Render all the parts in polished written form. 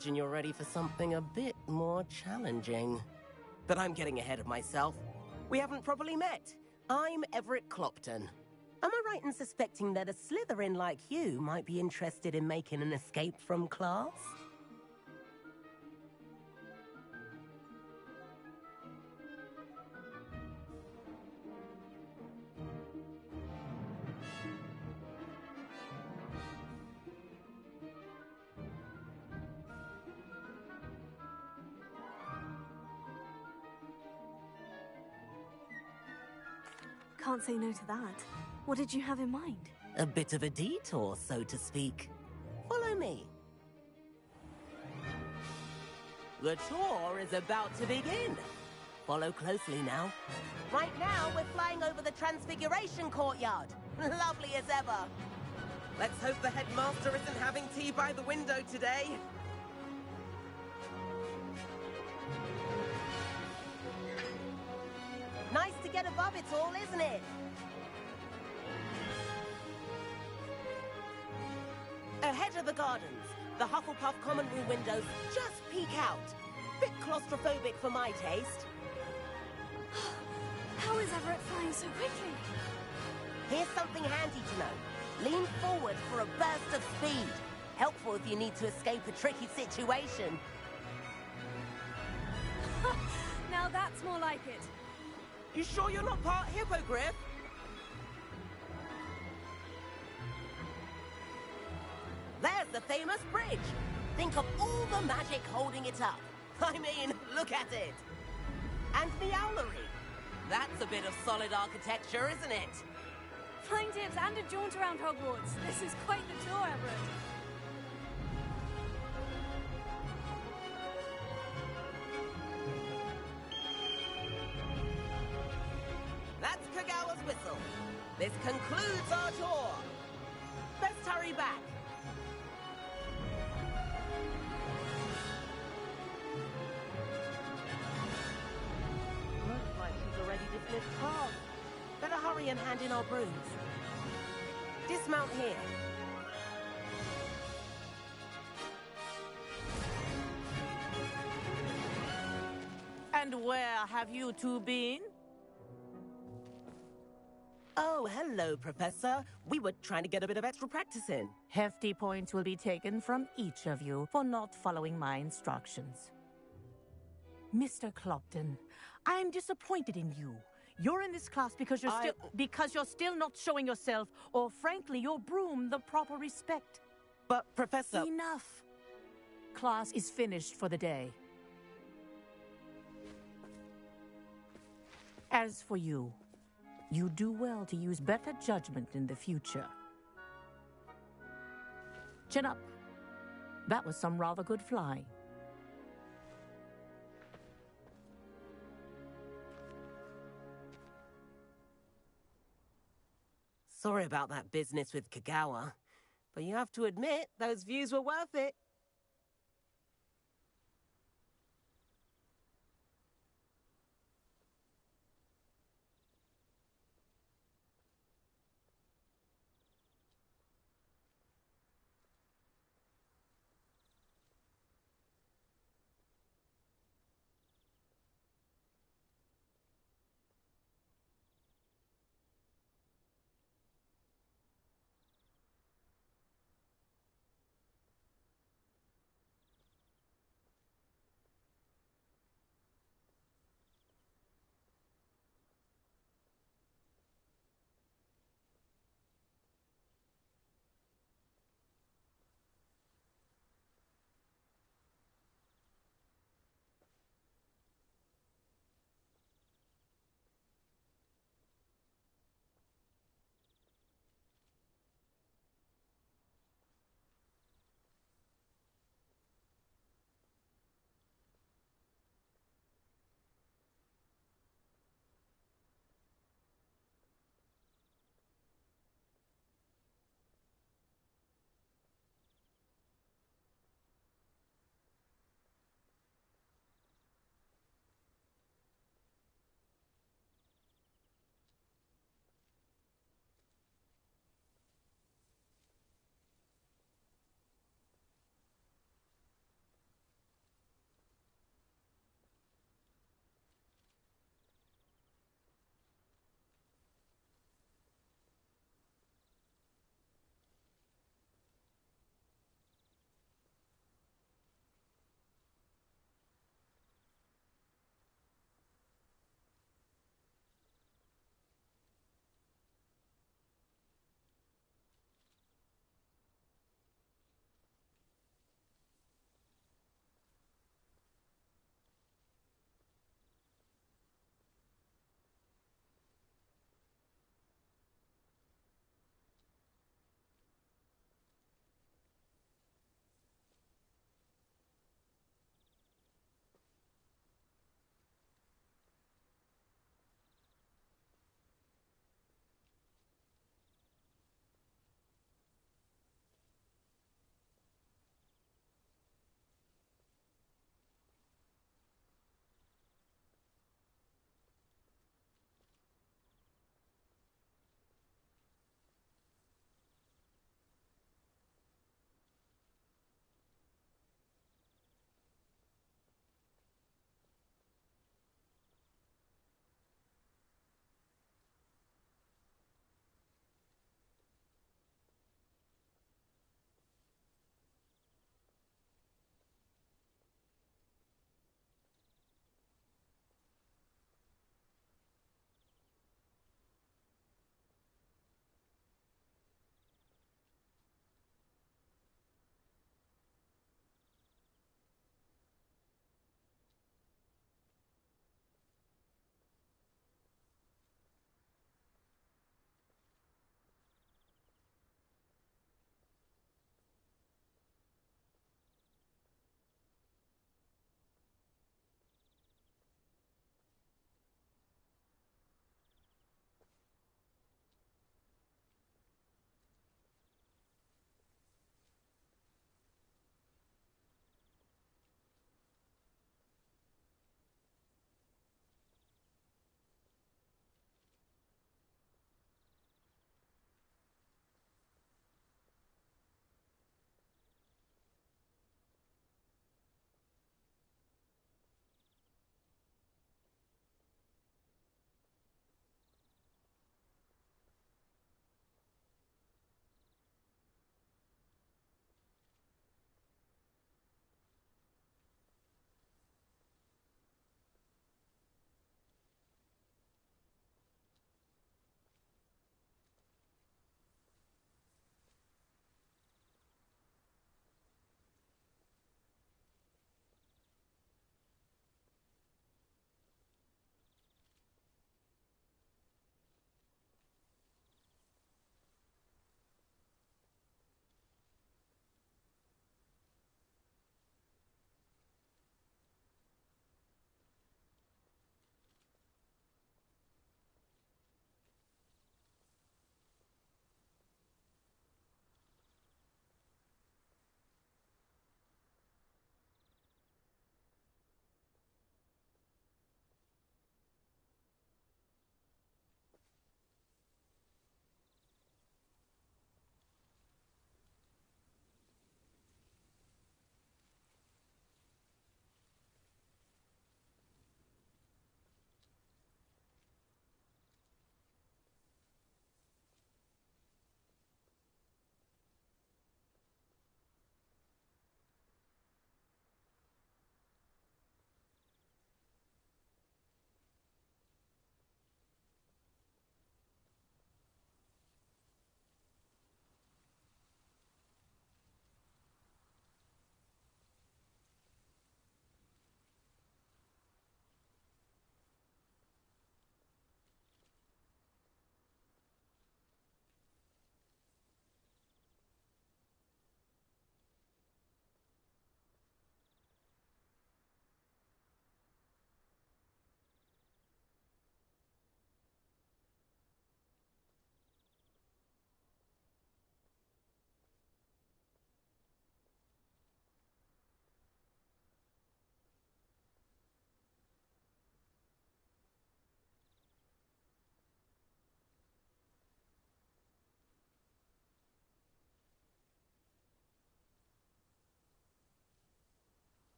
imagine you're ready for something a bit more challenging. But I'm getting ahead of myself. We haven't properly met. I'm Everett Clopton. Am I right in suspecting that a Slytherin like you might be interested in making an escape from class? Can't say no to that. What did you have in mind? A bit of a detour, so to speak. Follow me. The tour is about to begin. Follow closely now. Right now, we're flying over the Transfiguration Courtyard. Lovely as ever. Let's hope the headmaster isn't having tea by the window today. Nice to get above it all, isn't it? Ahead of the gardens, the Hufflepuff common room windows just peek out. Bit claustrophobic for my taste. How is Everett flying so quickly? Here's something handy to know. Lean forward for a burst of speed. Helpful if you need to escape a tricky situation. Now that's more like it. You sure you're not part hippogriff? There's the famous bridge. Think of all the magic holding it up. I mean, look at it. And the owlery. That's a bit of solid architecture, isn't it? Flying tips and a jaunt around Hogwarts. This is quite the tour, Everett. That's Kagawa's whistle. This concludes our tour. Best hurry back. Looks like she's already dismissed class. Better hurry and hand in our brooms. Dismount here. And where have you two been? Oh, hello, Professor. We were trying to get a bit of extra practice in. Hefty points will be taken from each of you for not following my instructions. Mr. Clopton, I'm disappointed in you. You're in this class because you're still not showing yourself, or frankly, your broom the proper respect. But, Professor... Enough. Class is finished for the day. As for you, you do well to use better judgment in the future. Chin up. That was some rather good flying. Sorry about that business with Kagawa, but you have to admit, those views were worth it.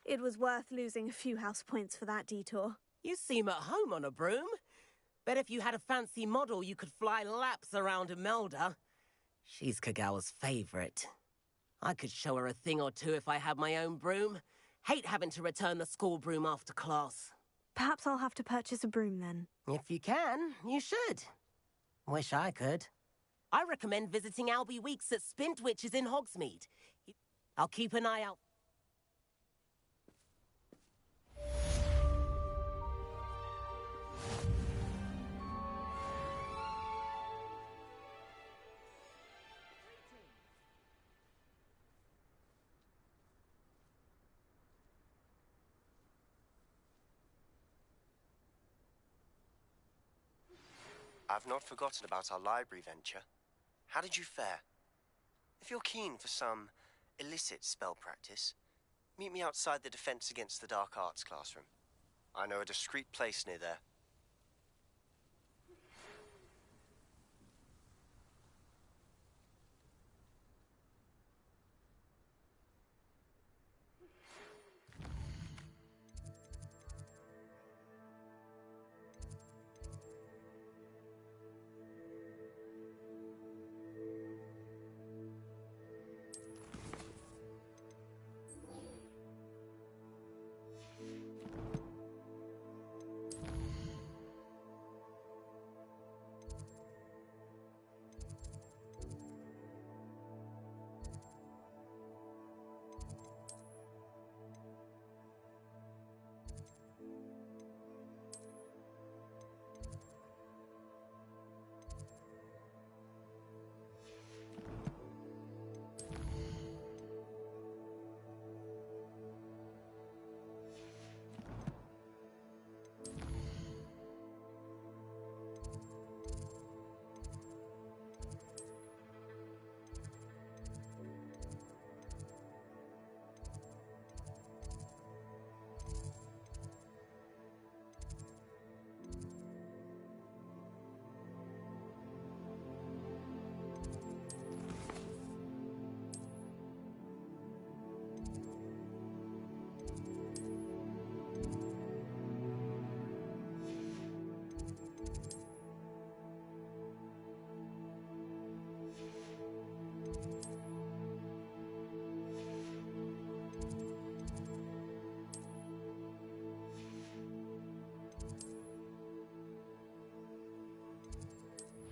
It was worth losing a few house points for that detour. You seem at home on a broom. Bet if you had a fancy model, you could fly laps around Imelda. She's Kagawa's favorite. I could show her a thing or two if I had my own broom. Hate having to return the school broom after class. Perhaps I'll have to purchase a broom then. If you can, you should. Wish I could. I recommend visiting Albie Weeks at Spintwitches in Hogsmeade. I'll keep an eye out. I've not forgotten about our library venture. How did you fare? If you're keen for some illicit spell practice, meet me outside the Defense Against the Dark Arts classroom. I know a discreet place near there.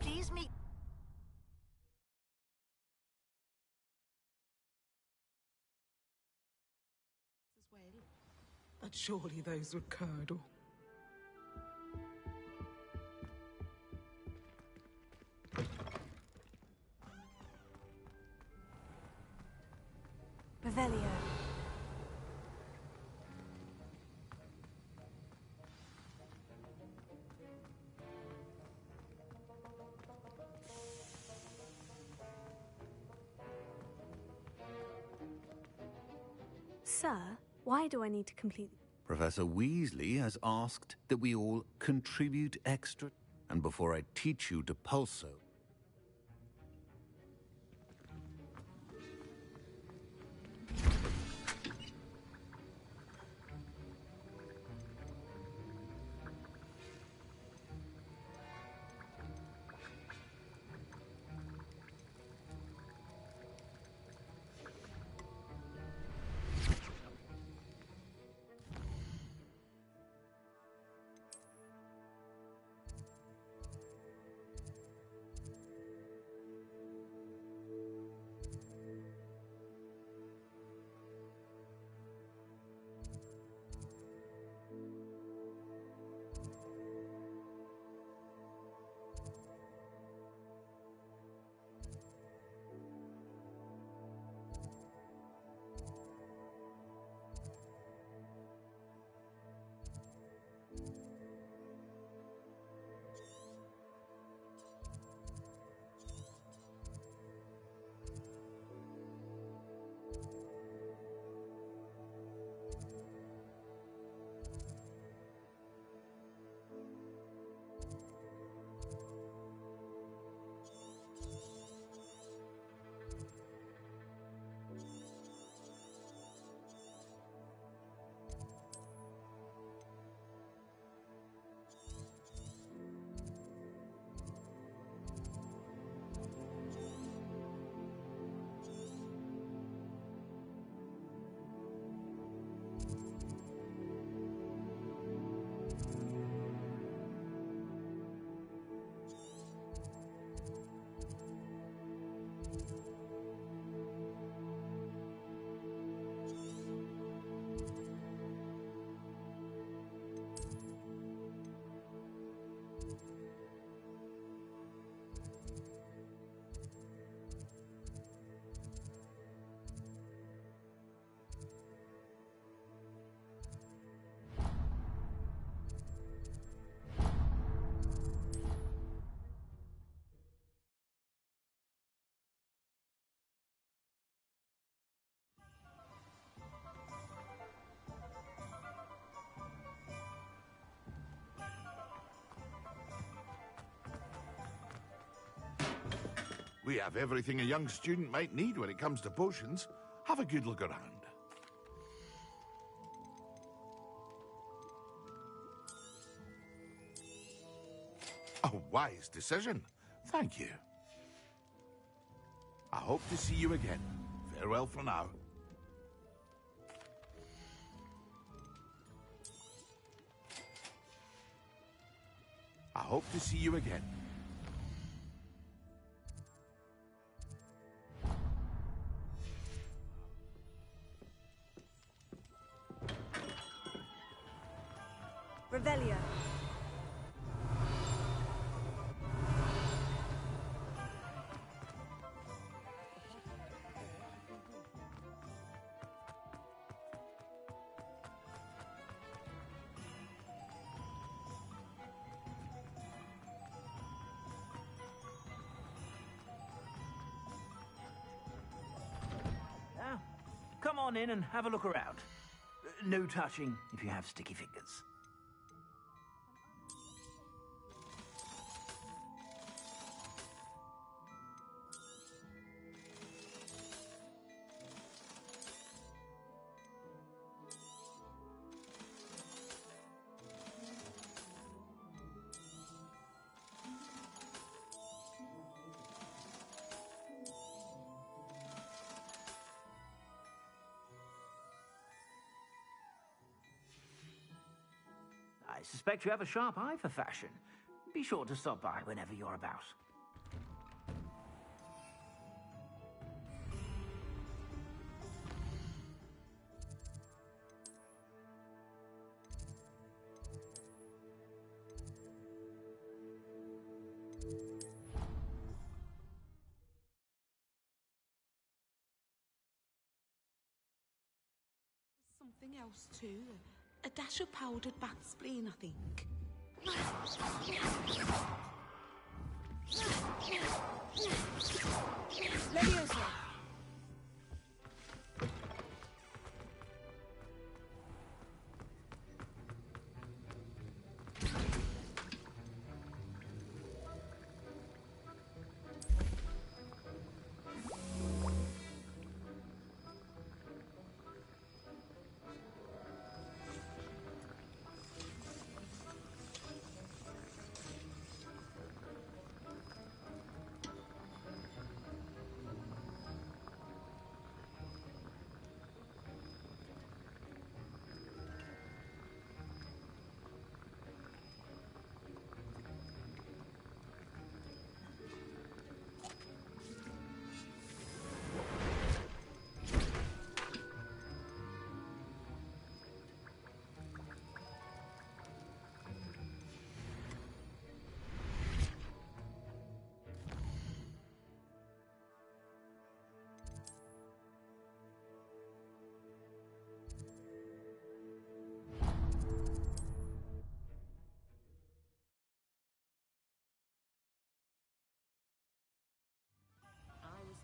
Please meet... But surely those were curdle. Revelio. Sir, why do I need to complete... Professor Weasley has asked that we all contribute extra. And before I teach you to pulso... We have everything a young student might need when it comes to potions. Have a good look around. A wise decision. Thank you. I hope to see you again. Farewell for now. I hope to see you again. Revelio. Now, come on in and have a look around. No touching if you have sticky fingers. I suspect you have a sharp eye for fashion. Be sure to stop by whenever you're about. Something else too. A dash of powdered bat spleen, I think. Leviosa.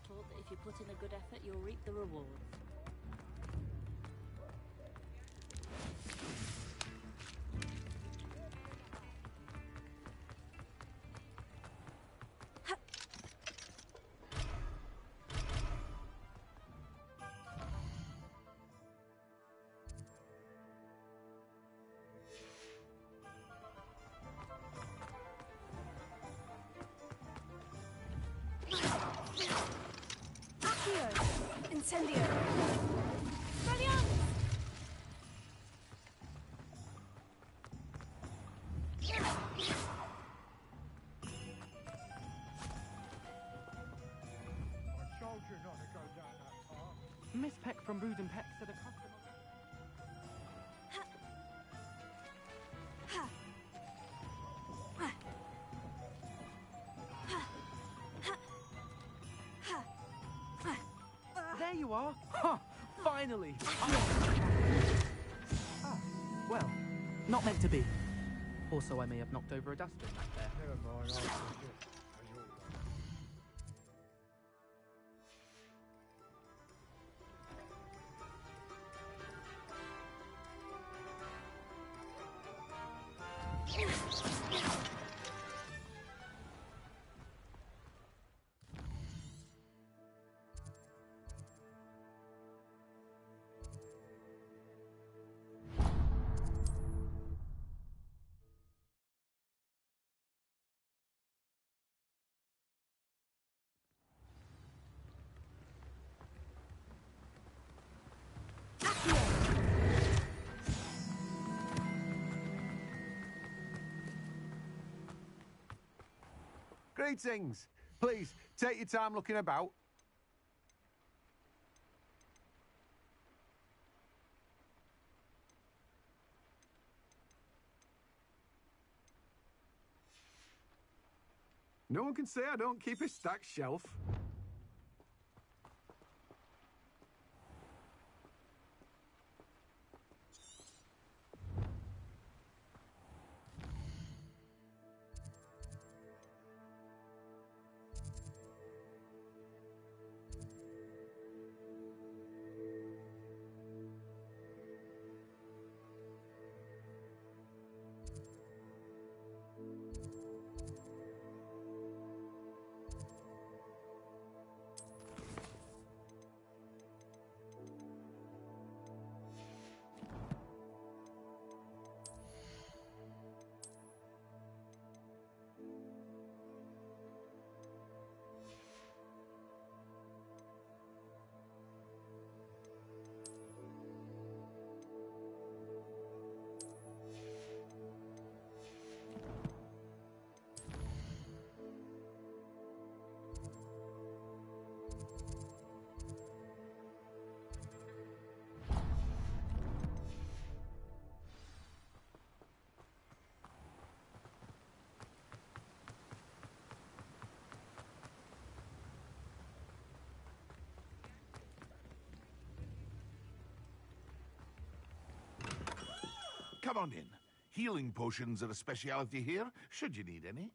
Taught that if you put in a good effort, you'll reap the rewards. Incendio! Brilliant! Miss Peck from Brood and Peck said a customer... There you are! Huh! Finally! Well, not meant to be. Also, I may have knocked over a dustbin back there. Never mind, Greetings. Please, take your time looking about. No one can say I don't keep a stacked shelf. Come on in. Healing potions are a speciality here, should you need any.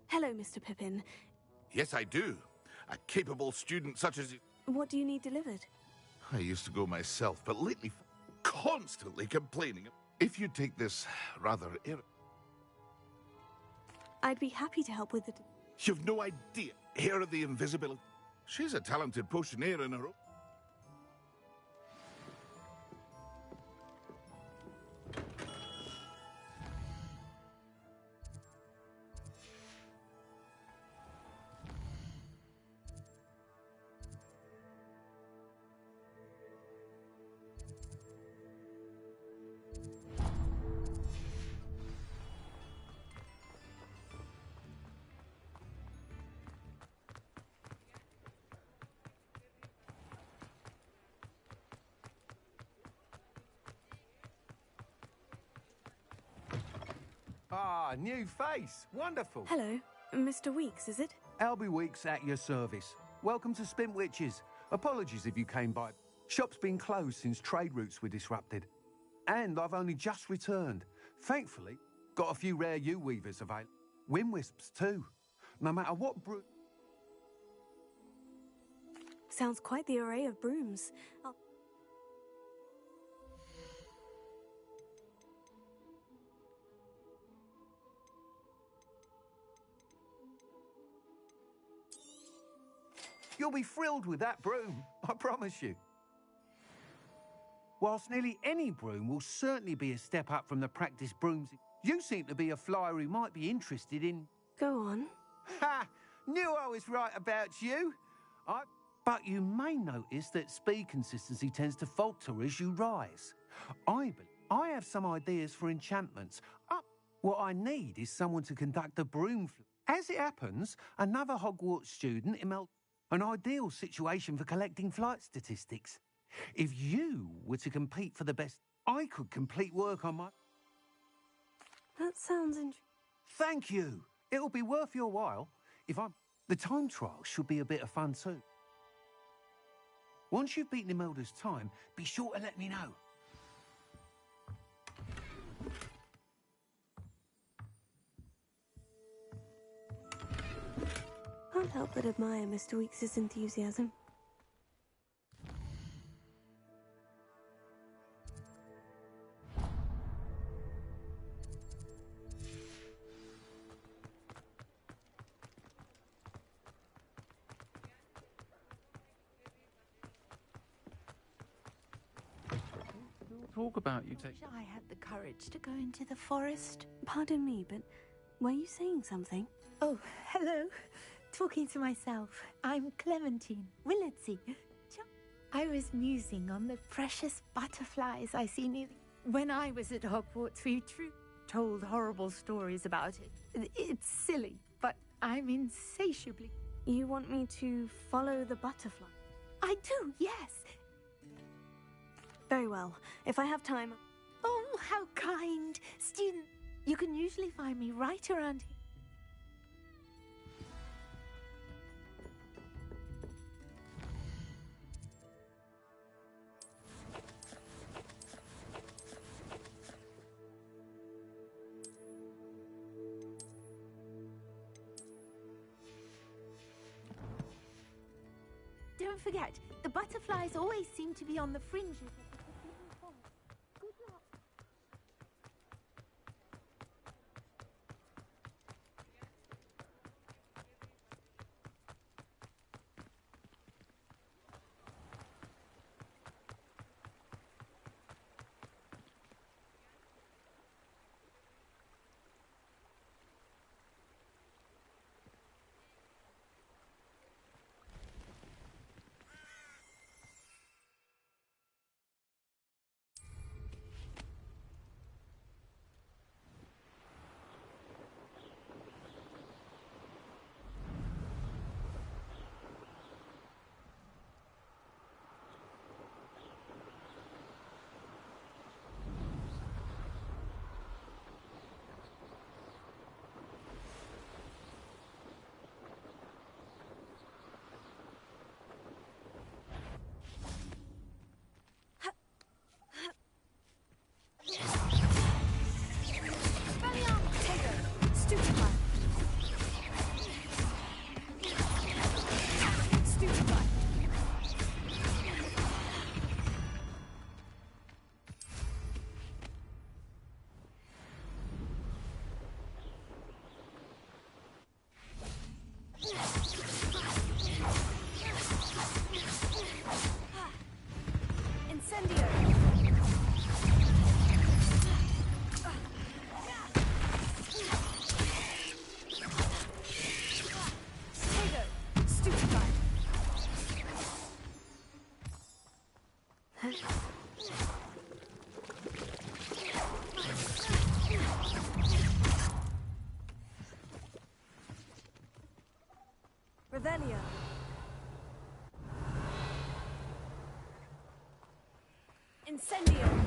Hello, Mr. Pippin. Yes, I do. A capable student such as you. What do you need delivered? I used to go myself, but lately constantly complaining. If you take this rather I'd be happy to help with it. You've no idea. Hair of the Invisibility. She's a talented potioneer in her own. Ah, new face. Wonderful. Hello, Mr. Weeks, is it? Albie Weeks at your service. Welcome to Spint Witches. Apologies if you came by. Shop's been closed since trade routes were disrupted. And I've only just returned. Thankfully, got a few rare U-weavers available. Wind-wisps too. No matter what Sounds quite the array of brooms. You'll be thrilled with that broom, I promise you. Whilst nearly any broom will certainly be a step up from the practice brooms, you seem to be a flyer who might be interested in... Go on. Ha! Knew I was right about you. But you may notice that speed consistency tends to falter as you rise. I have some ideas for enchantments. What I need is someone to conduct a broom... As it happens, another Hogwarts student emailed... An ideal situation for collecting flight statistics. If you were to compete for the best, I could complete work on my... That sounds interesting. Thank you. It'll be worth your while. The time trial should be a bit of fun too. Once you've beaten Imelda's time, be sure to let me know. Can't help but admire Mr. Weeks' enthusiasm. Talk about you take... I had the courage to go into the forest. Pardon me, but Were you saying something? Oh, hello. Talking to myself. I'm Clementine Willardsey. I was musing on the precious butterflies I see near when I was at Hogwarts, we told horrible stories about it. It's silly, but I'm insatiably... You want me to follow the butterfly? I do, yes. Very well. If I have time... Oh, how kind. Student, you can usually find me right around here. Don't forget, the butterflies always seem to be on the fringes. Good luck. Revelio. Incendio.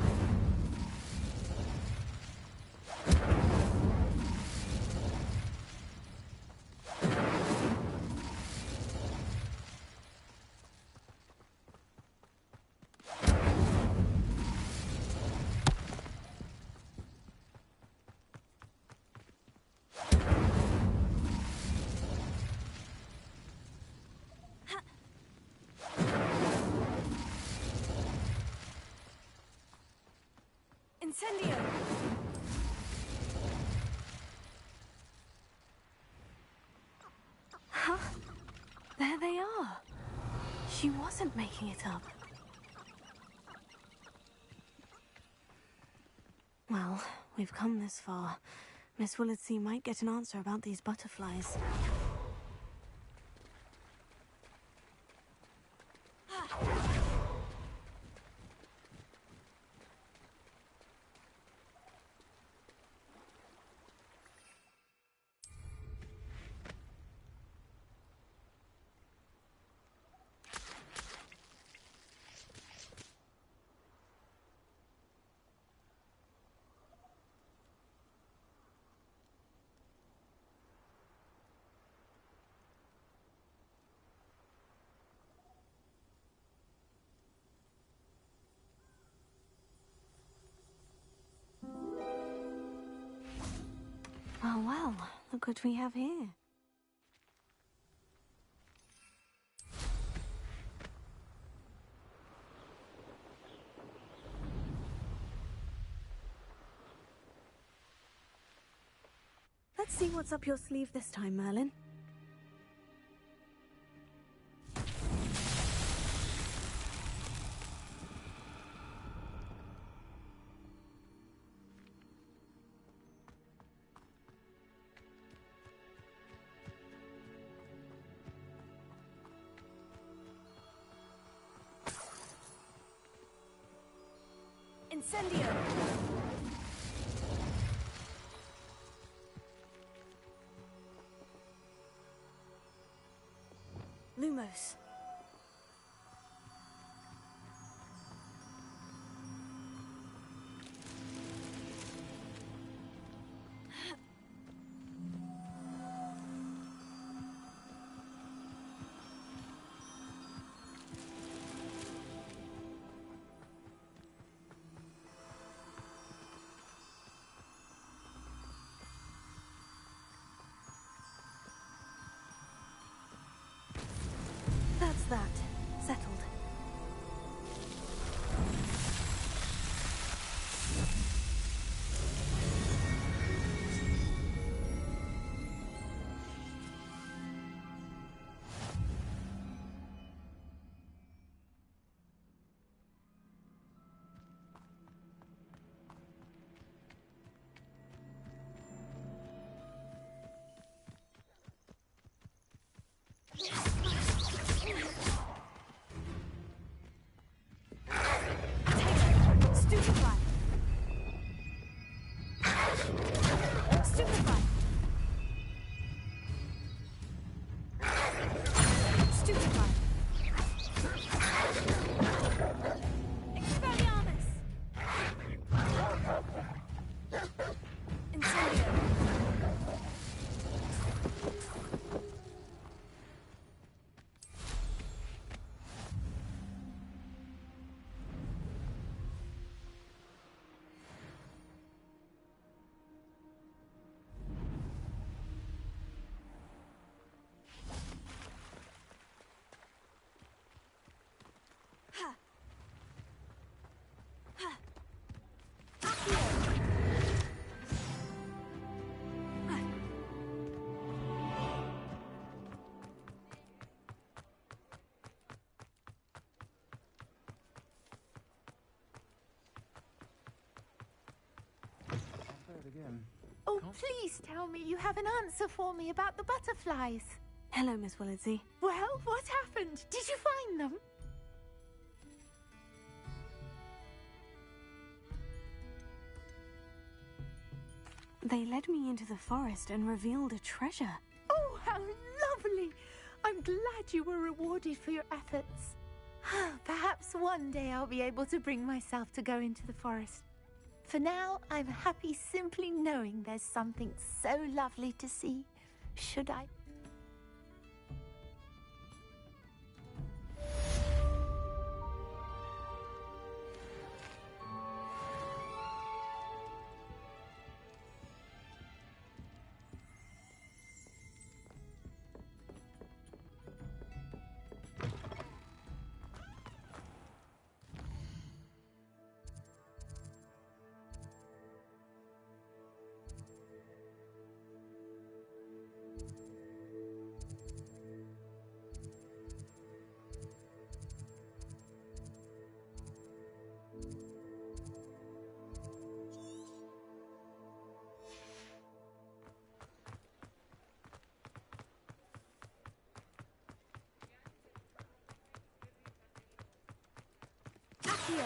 Incendio! Huh? There they are. She wasn't making it up. Well, we've come this far. Miss Willardsey might get an answer about these butterflies. Oh, well, look what we have here. Let's see what's up your sleeve this time, Merlin. Incendio! Lumos. That's that. Settled. Stupefy! Stupefy! Stupefy! Expelliarmus! Incendio! Ha! Ha! Accio! Ha! Oh, please tell me you have an answer for me about the butterflies. Hello, Miss Willitsey. Well, what happened? Did you find them? They led me into the forest and revealed a treasure. Oh, how lovely! I'm glad you were rewarded for your efforts. Perhaps one day I'll be able to bring myself to go into the forest. For now, I'm happy simply knowing there's something so lovely to see. Should I? Accio!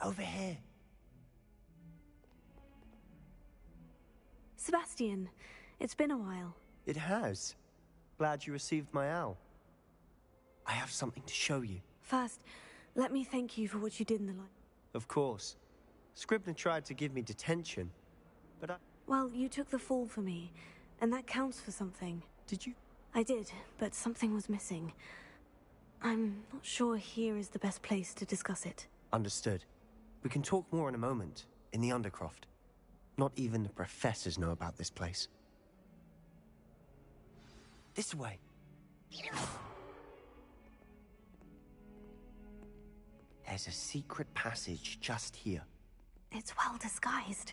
Over here. Sebastian, it's been a while. It has. Glad you received my owl. I have something to show you. First, let me thank you for what you did in the light. Of course. Scribner tried to give me detention, but I... Well, you took the fall for me, and that counts for something. Did you? I did, but something was missing. I'm not sure here is the best place to discuss it. Understood. We can talk more in a moment, in the Undercroft. Not even the professors know about this place. This way. There's a secret passage just here. It's well disguised.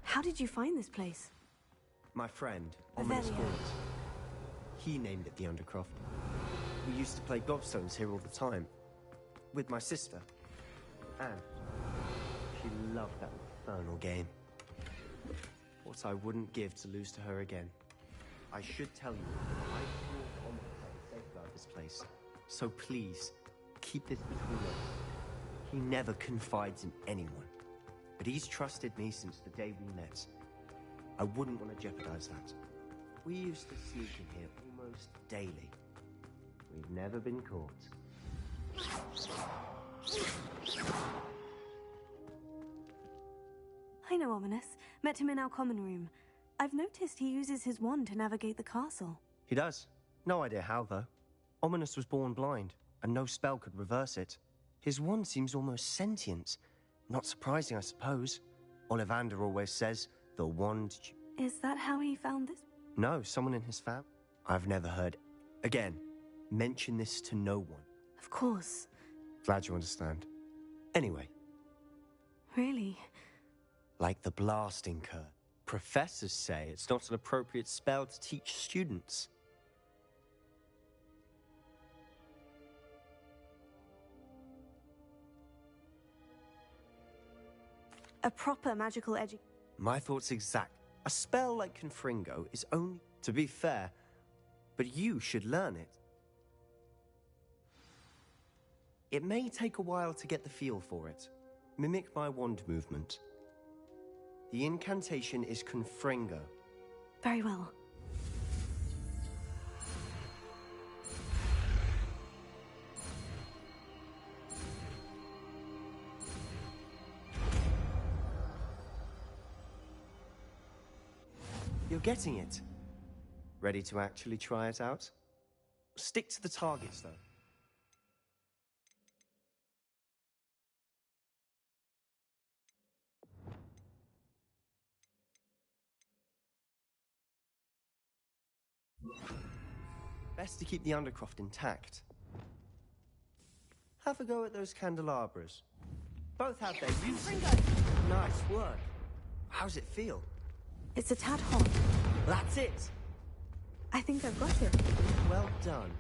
How did you find this place? My friend, Ominous Velia. Hawes. He named it the Undercroft. We used to play gobstones here all the time. With my sister, Anne. She loved that infernal game. What I wouldn't give to lose to her again. I should tell you, I brought Ominous to safeguard this place. So please, keep this between us. He never confides in anyone. But he's trusted me since the day we met. I wouldn't want to jeopardize that. We used to sneak in here almost daily. We've never been caught. I know Ominous. Met him in our common room. I've noticed he uses his wand to navigate the castle. He does. No idea how, though. Ominous was born blind, and no spell could reverse it. His wand seems almost sentient. Not surprising, I suppose. Ollivander always says, the wand... Is that how he found this? No, someone in his fam. I've never heard... Again, mention this to no one. Of course. Glad you understand. Anyway. Really? Like the blasting curse. Professors say it's not an appropriate spell to teach students. A proper magical My thoughts exact. A spell like Confringo is only... To be fair, but you should learn it. It may take a while to get the feel for it. Mimic my wand movement. The incantation is Confringo. Very well. You're getting it. Ready to actually try it out? Stick to the targets, though. Best to keep the Undercroft intact. Have a go at those candelabras. Both have their uses. Nice work. How's it feel? It's a tad hot. That's it! I think I've got it. Well done.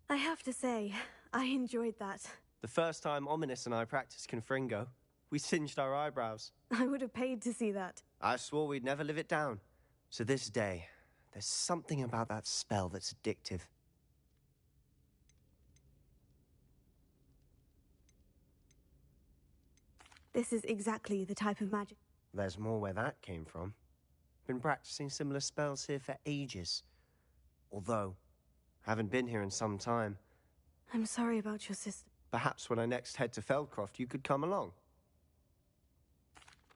I have to say, I enjoyed that. The first time Ominous and I practiced Confringo, we singed our eyebrows. I would have paid to see that. I swore we'd never live it down. To this day, there's something about that spell that's addictive. This is exactly the type of magic. There's more where that came from. Been practicing similar spells here for ages. Although, haven't been here in some time. I'm sorry about your sister. Perhaps when I next head to Feldcroft, you could come along.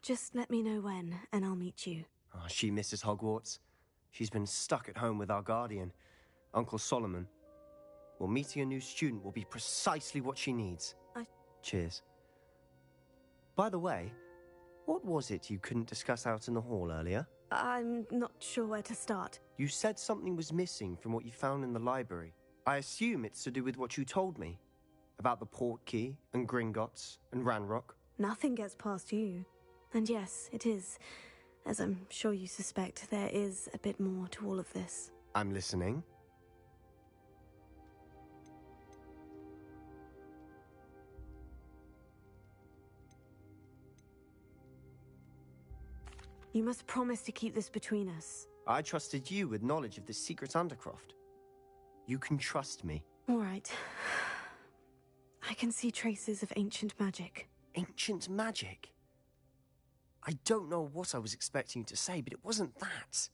Just let me know when, and I'll meet you. Oh, she misses Hogwarts. She's been stuck at home with our guardian, Uncle Solomon. Well, meeting a new student will be precisely what she needs. Cheers. By the way, what was it you couldn't discuss out in the hall earlier? I'm not sure where to start. You said something was missing from what you found in the library. I assume it's to do with what you told me. About the Portkey, and Gringotts, and Ranrock. Nothing gets past you. And yes, it is. As I'm sure you suspect, there is a bit more to all of this. I'm listening. You must promise to keep this between us. I trusted you with knowledge of the secret Undercroft. You can trust me. All right. I can see traces of ancient magic. Ancient magic? I don't know what I was expecting you to say, but it wasn't that.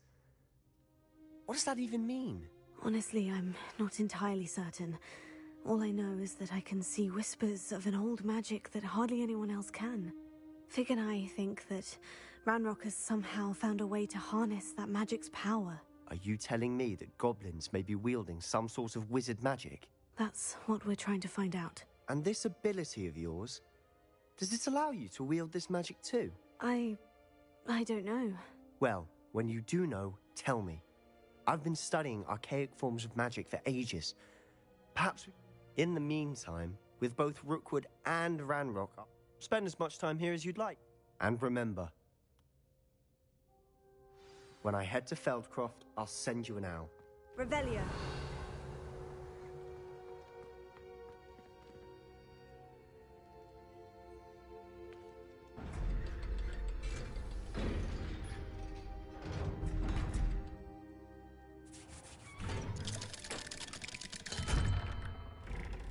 What does that even mean? Honestly, I'm not entirely certain. All I know is that I can see whispers of an old magic that hardly anyone else can. Fig and I think that Ranrock has somehow found a way to harness that magic's power. Are you telling me that goblins may be wielding some sort of wizard magic? That's what we're trying to find out. And this ability of yours, does it allow you to wield this magic too? I don't know. Well, when you do know, tell me. I've been studying archaic forms of magic for ages. Perhaps in the meantime, with both Rookwood and Ranrock, spend as much time here as you'd like. And remember, when I head to Feldcroft, I'll send you an owl. Revelio.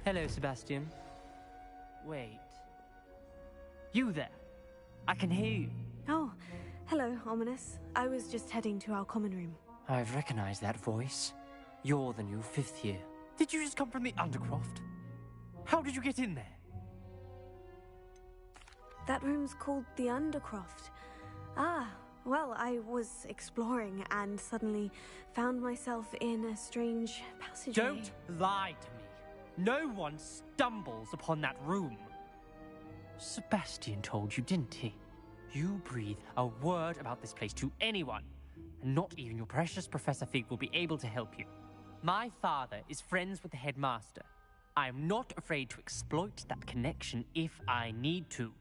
Hello, Sebastian. Wait. You there? I can hear you. Oh, hello, Ominous. I was just heading to our common room. I've recognized that voice. You're the new 5th year. Did you just come from the Undercroft? How did you get in there? That room's called the Undercroft. Ah, well, I was exploring and suddenly found myself in a strange passageway. Don't lie to me. No one stumbles upon that room. Sebastian told you, didn't he? You breathe a word about this place to anyone, and not even your precious Professor Fig will be able to help you. My father is friends with the headmaster. I am not afraid to exploit that connection if I need to.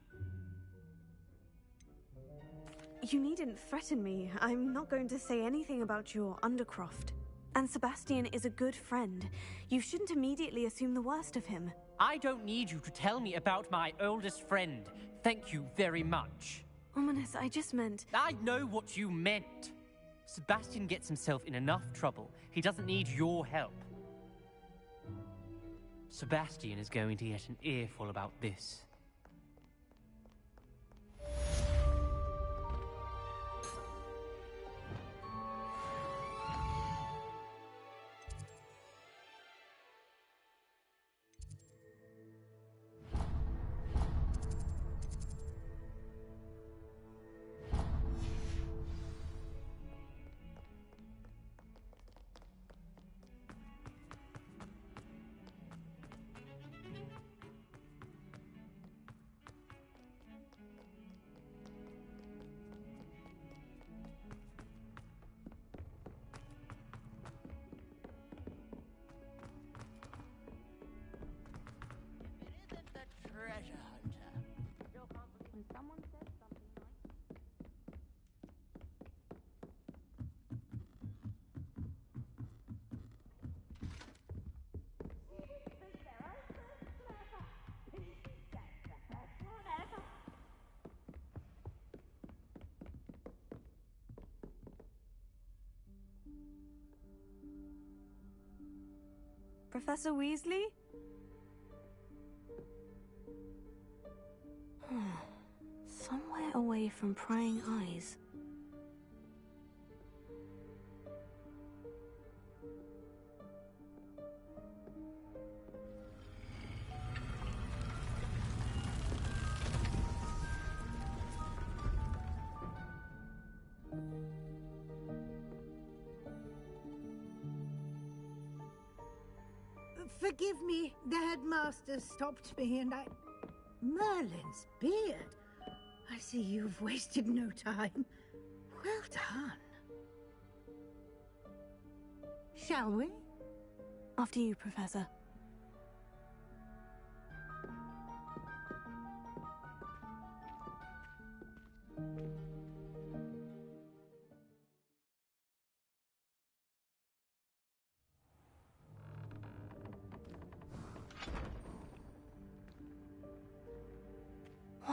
You needn't threaten me. I'm not going to say anything about your Undercroft. And Sebastian is a good friend. You shouldn't immediately assume the worst of him. I don't need you to tell me about my oldest friend. Thank you very much. Ominous, I just meant... I know what you meant. Sebastian gets himself in enough trouble. He doesn't need your help. Sebastian is going to get an earful about this. Treasure hunter. When someone says something Professor Weasley? Somewhere away from prying eyes. Forgive me, the headmaster stopped me and I... Merlin's beard. I see you've wasted no time. Well done. Shall we? After you, Professor.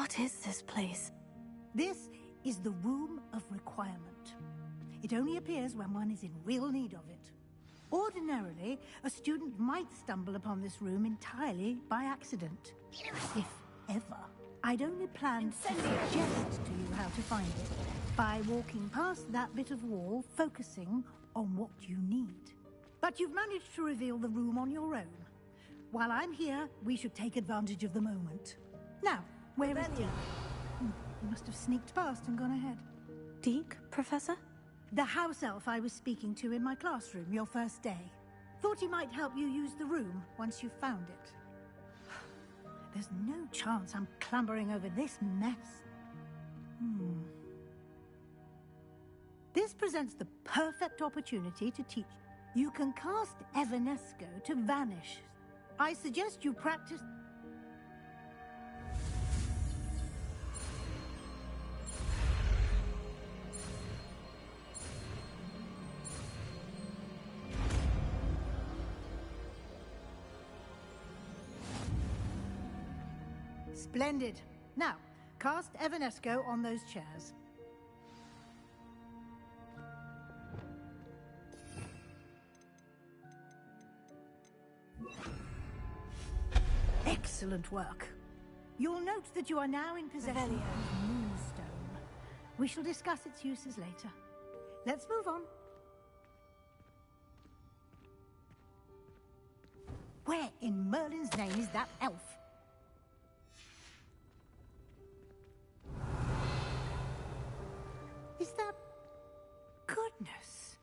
What is this place? This is the Room of Requirement. It only appears when one is in real need of it. Ordinarily, a student might stumble upon this room entirely by accident. If ever. I'd only planned to suggest to you how to find it by walking past that bit of wall, focusing on what you need. But you've managed to reveal the room on your own. While I'm here, we should take advantage of the moment. Now, where is Deke? He must have sneaked past and gone ahead. Deke, Professor? The house elf I was speaking to in my classroom your first day. Thought he might help you use the room once you found it. There's no chance I'm clambering over this mess. This presents the perfect opportunity to teach. You can cast Evanesco to vanish. I suggest you practice... Splendid. Now, cast Evanesco on those chairs. Excellent work. You'll note that you are now in possession of Moonstone. We shall discuss its uses later. Let's move on. Where in Merlin's name is that elf? Is that... Goodness.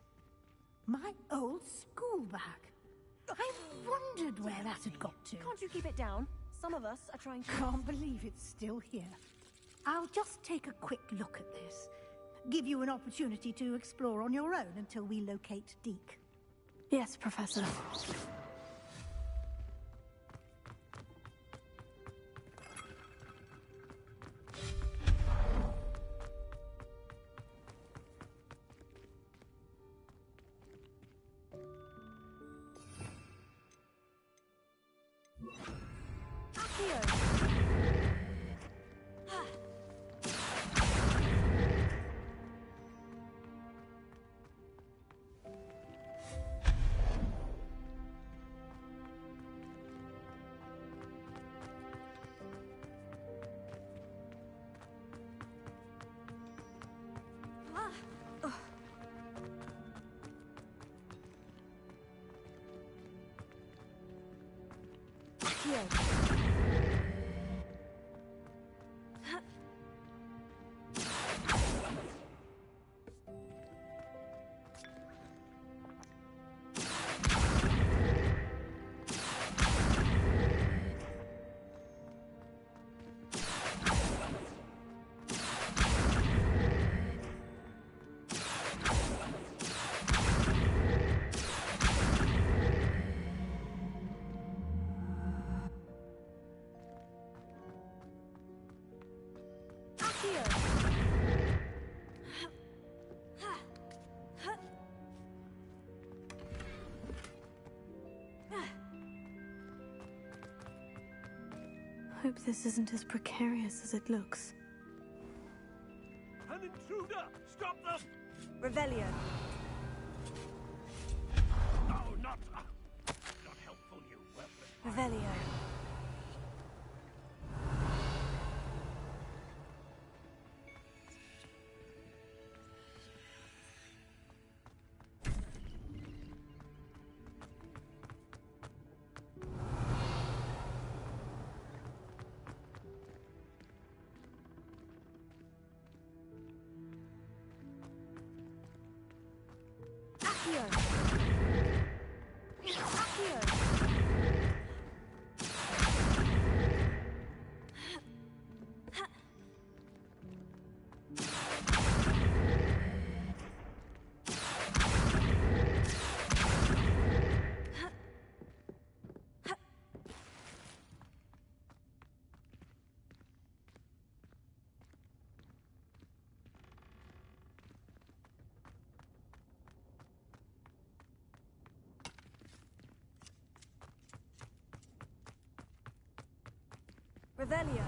My old school bag. I wondered where that had got to. Can't you keep it down? Some of us are trying to... Can't believe it's still here. I'll just take a quick look at this. Give you an opportunity to explore on your own until we locate Deke. Yes, Professor. Hope this isn't as precarious as it looks. An intruder! Stop them! Revelio. No, not helpful, you worthless. Revelio. Revelio.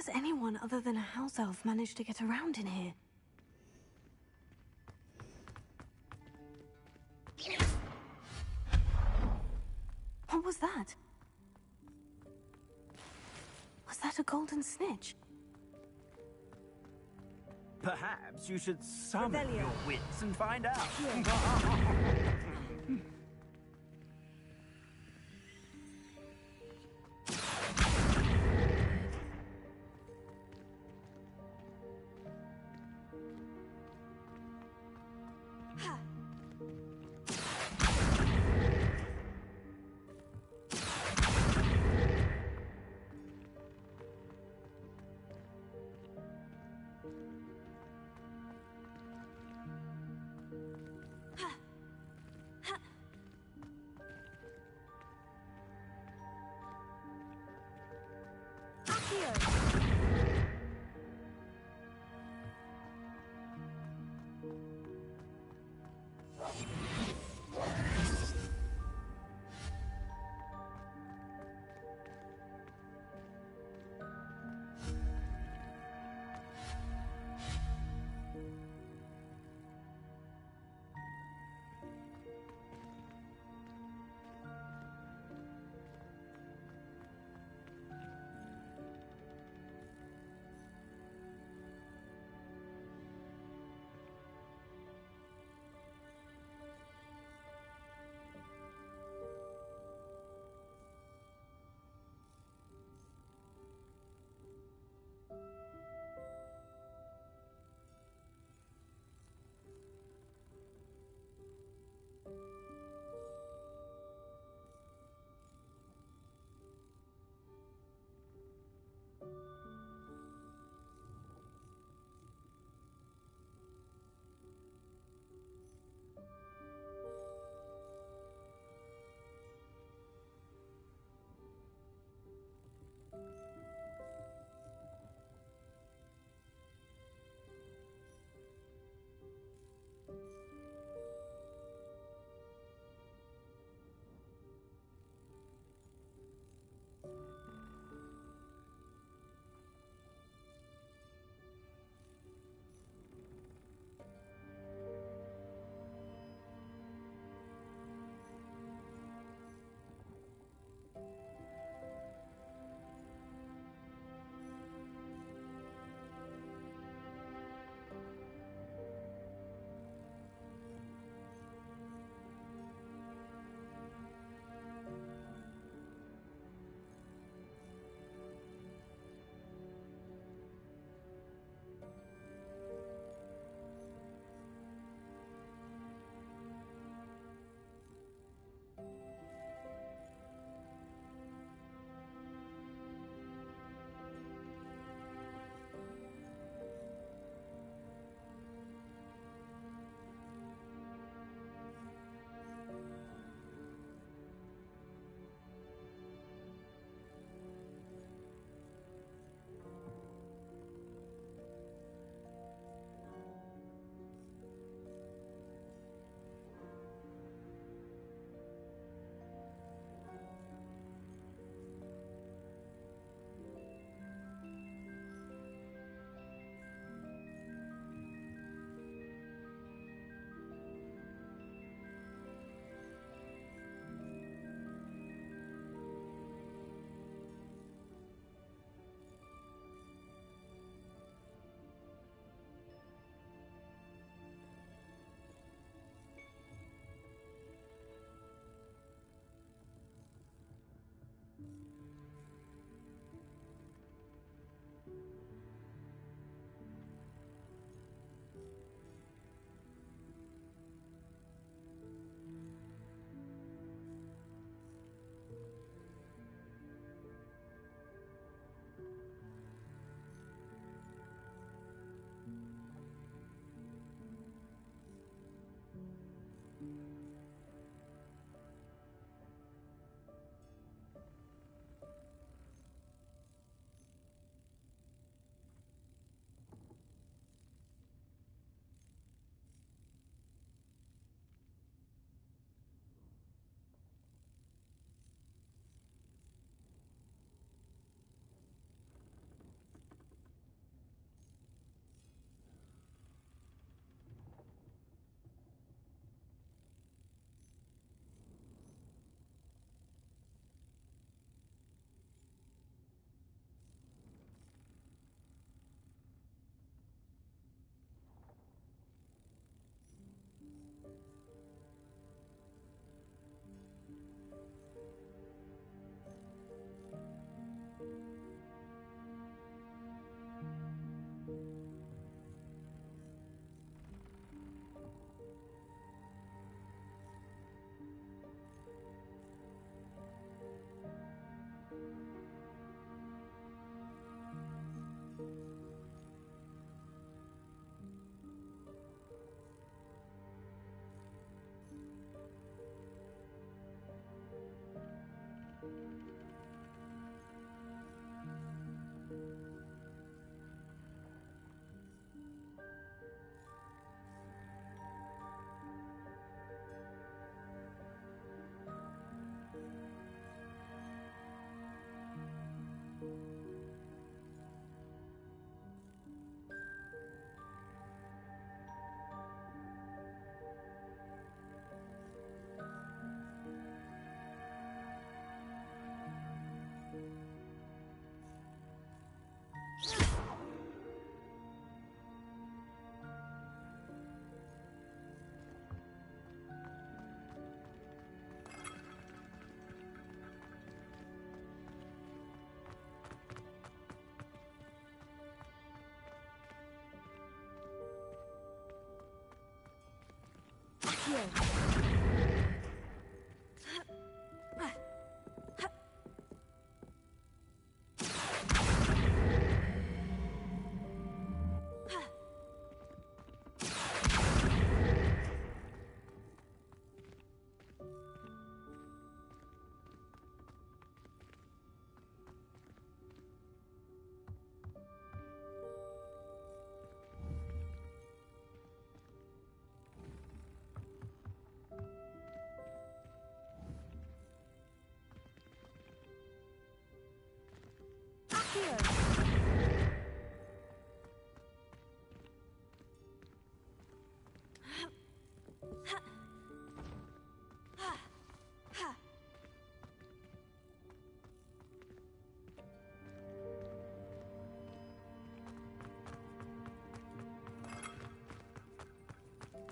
does anyone other than a house elf manage to get around in here? What was that? Was that a golden snitch? Perhaps you should summon Revelio. your wits and find out.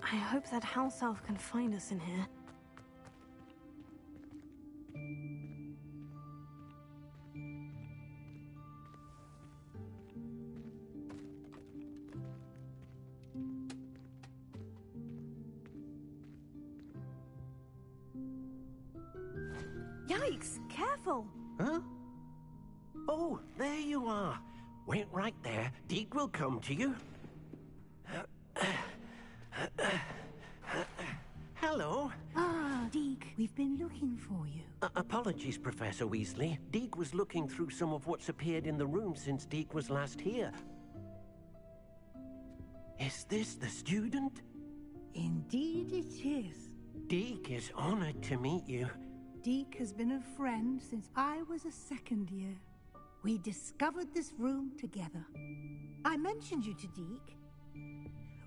I hope that house elf can find us in here. Yikes! Careful! Huh? Oh, there you are. Wait right there. Deke will come to you. Hello. Ah, Deke, we've been looking for you. Apologies, Professor Weasley. Deke was looking through some of what's appeared in the room since Deke was last here. Is this the student? Indeed it is. Deke is honored to meet you. Deke has been a friend since I was a second year. We discovered this room together. I mentioned you to Deke.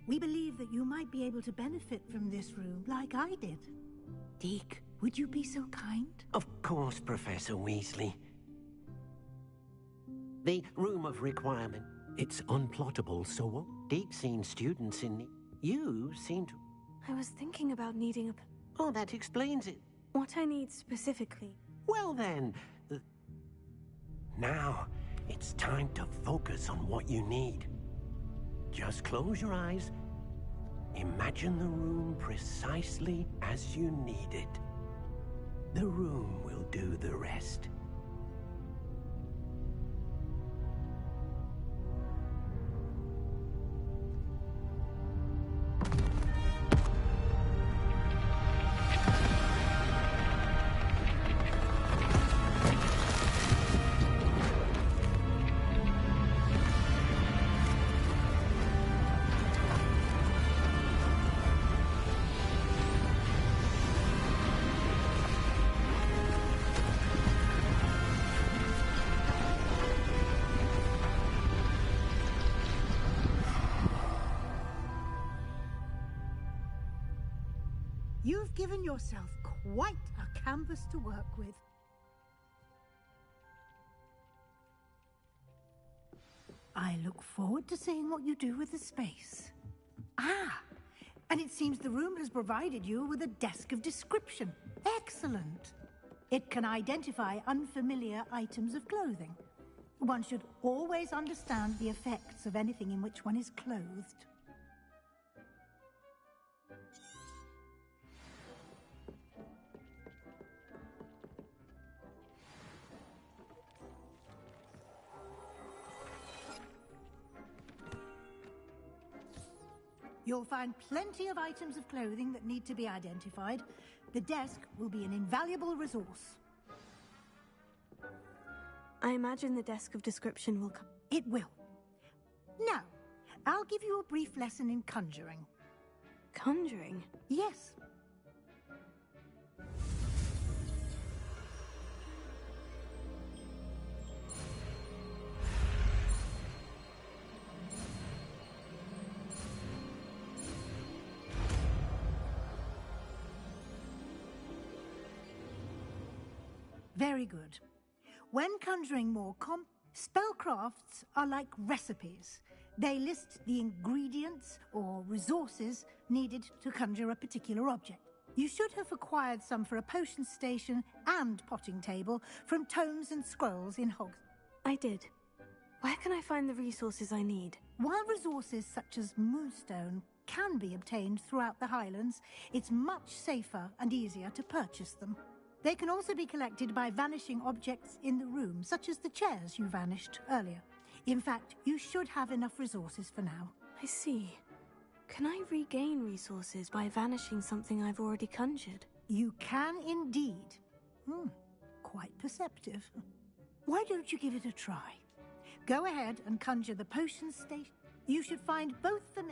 We believe that you might be able to benefit from this room like I did. Deke, would you be so kind? Of course, Professor Weasley. The Room of Requirement. It's unplottable, so what? Deke's seen students in need. You seem to... I was thinking about needing a... Oh, that explains it. What I need specifically. Well then, now it's time to focus on what you need. Just close your eyes. Imagine the room precisely as you need it. The room will do the rest. You've given yourself quite a canvas to work with. I look forward to seeing what you do with the space. Ah, and it seems the room has provided you with a desk of description. Excellent. It can identify unfamiliar items of clothing. One should always understand the effects of anything in which one is clothed. You'll find plenty of items of clothing that need to be identified. The desk will be an invaluable resource. I imagine the desk of description will come. It will. Now, I'll give you a brief lesson in conjuring. Conjuring? Yes. Very good. When conjuring more spellcrafts are like recipes. They list the ingredients or resources needed to conjure a particular object. You should have acquired some for a potion station and potting table from tomes and scrolls in Hogwarts. I did. Where can I find the resources I need? While resources such as moonstone can be obtained throughout the Highlands, it's much safer and easier to purchase them. They can also be collected by vanishing objects in the room, such as the chairs you vanished earlier. In fact, you should have enough resources for now. I see. Can I regain resources by vanishing something I've already conjured? You can indeed. Quite perceptive. Why don't you give it a try? Go ahead and conjure the potion station. You should find both the...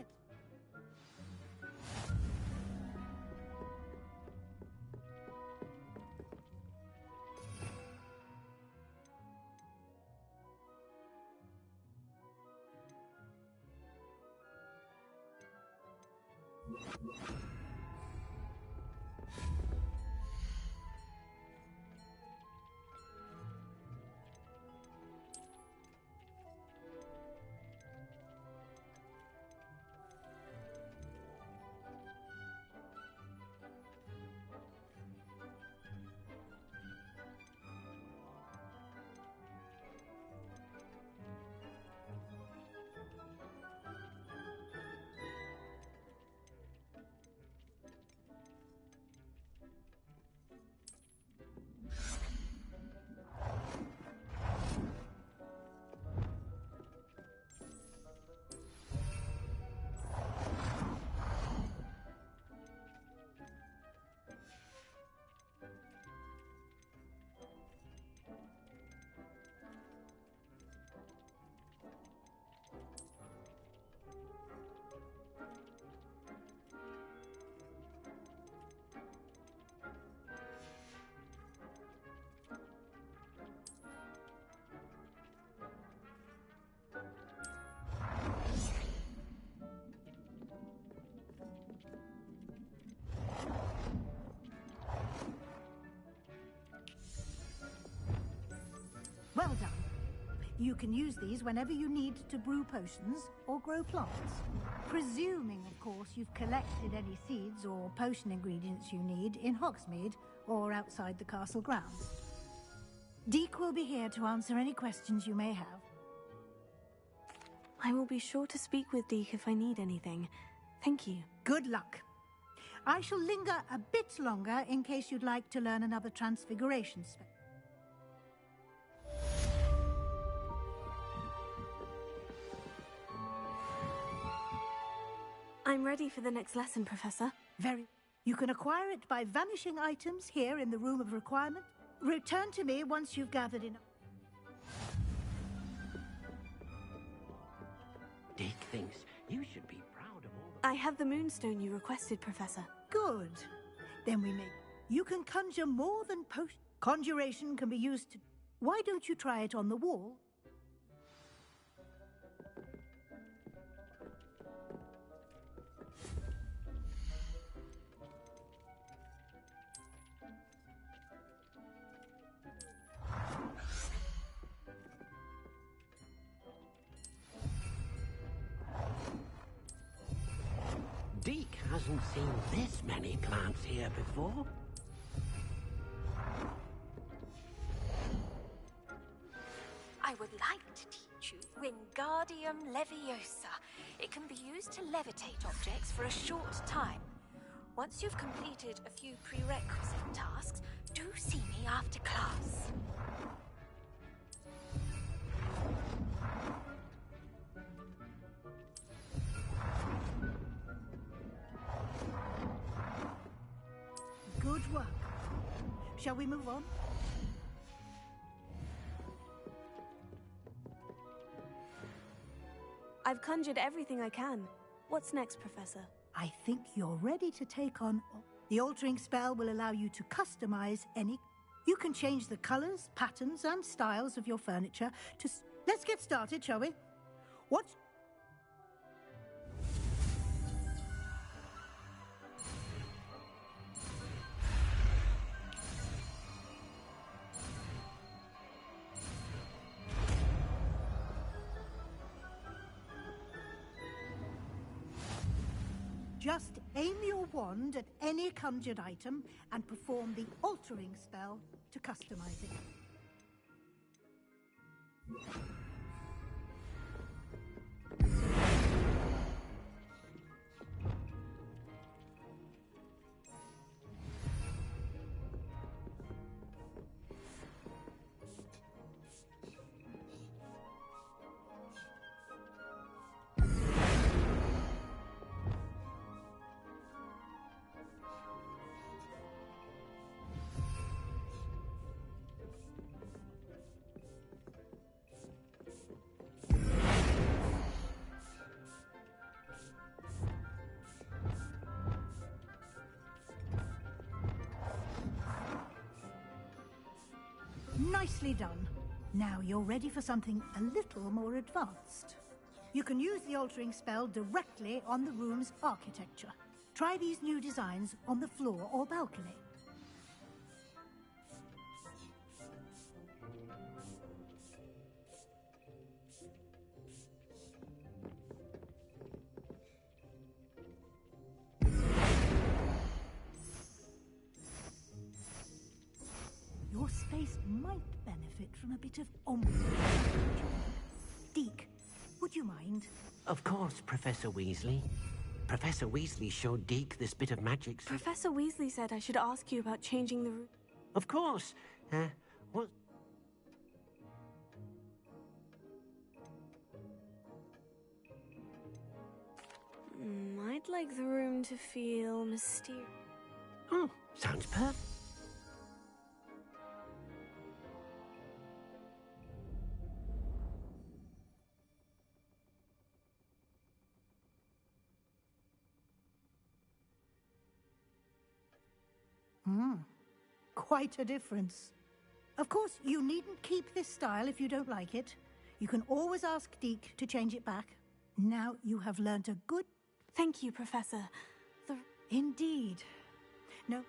Well done. You can use these whenever you need to brew potions or grow plants. Presuming, of course, you've collected any seeds or potion ingredients you need in Hogsmeade or outside the castle grounds. Deek will be here to answer any questions you may have. I will be sure to speak with Deek if I need anything. Thank you. Good luck. I shall linger a bit longer in case you'd like to learn another transfiguration spell. I'm ready for the next lesson, Professor. Very. You can acquire it by vanishing items here in the Room of Requirement. Return to me once you've gathered enough. Dick thinks you should be proud of all the... I have the moonstone you requested, Professor. Good. Then we may... You can conjure more than potion. Conjuration can be used to... Why don't you try it on the wall? Deek hasn't seen this many plants here before. I would like to teach you Wingardium Leviosa. It can be used to levitate objects for a short time. Once you've completed a few prerequisite tasks, do see me after class. Good work. Shall we move on? I've conjured everything I can. What's next, Professor? I think you're ready to take on... The altering spell will allow you to customize any... You can change the colors, patterns, and styles of your furniture to... Let's get started, shall we? What... Just aim your wand at any conjured item and perform the altering spell to customize it. Nicely done. Now you're ready for something a little more advanced. You can use the altering spell directly on the room's architecture. Try these new designs on the floor or balcony. Your space might benefit from a bit of ombre. Deke, would you mind? Of course, Professor Weasley. Professor Weasley showed Deke this bit of magic. Professor Weasley said I should ask you about changing the room. Of course. What? I'd like the room to feel mysterious. Oh, sounds perfect. Quite a difference. Of course, you needn't keep this style if you don't like it. You can always ask Deke to change it back. Now you have learnt a good... Thank you, Professor. Indeed. No.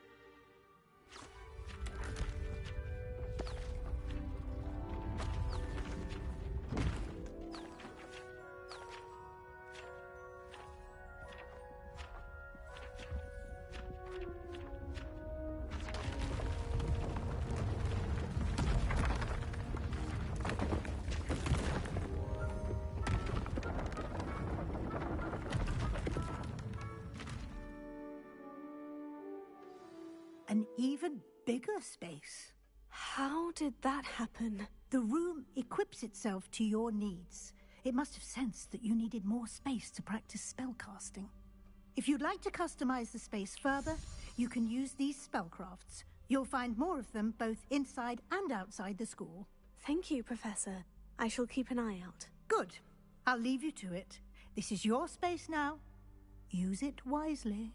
An even bigger space. How did that happen? The room equips itself to your needs. It must have sensed that you needed more space to practice spellcasting. If you'd like to customize the space further, you can use these spellcrafts. You'll find more of them both inside and outside the school. Thank you, Professor. I shall keep an eye out. Good. I'll leave you to it. This is your space now. Use it wisely.